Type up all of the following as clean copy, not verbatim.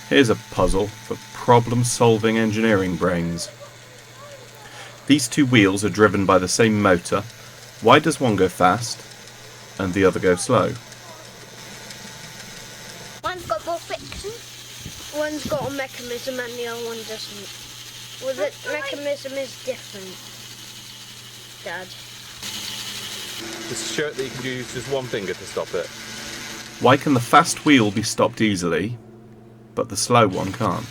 Here's a puzzle for problem-solving engineering brains. These two wheels are driven by the same motor. Why does one go fast and the other go slow? One's got more friction. One's got a mechanism and the other one doesn't. Well, the mechanism is different, Dad. Just show it that you can use just one finger to stop it. Why can the fast wheel be stopped easily, but the slow one can't?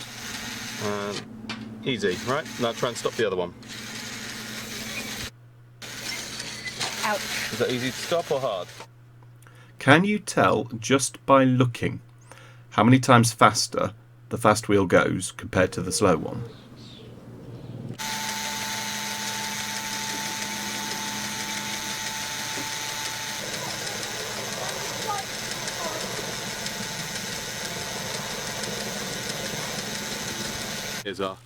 Easy, right? Now try and stop the other one. Ouch. Is that easy to stop or hard? Can you tell just by looking how many times faster the fast wheel goes compared to the slow one? Here's our...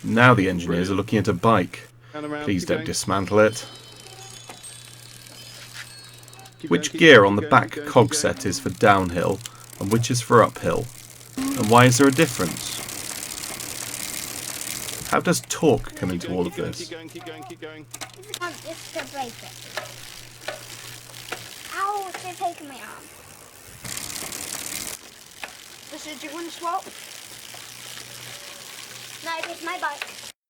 Now the engineers are looking at a bike. Please don't dismantle it. Which gear on the back cogset is for downhill and which is for uphill? And why is there a difference? How does torque come into all of this? Keep going. I want this to break it. Ow, it's taking my arm. So do you want to swap? No, it's my bike.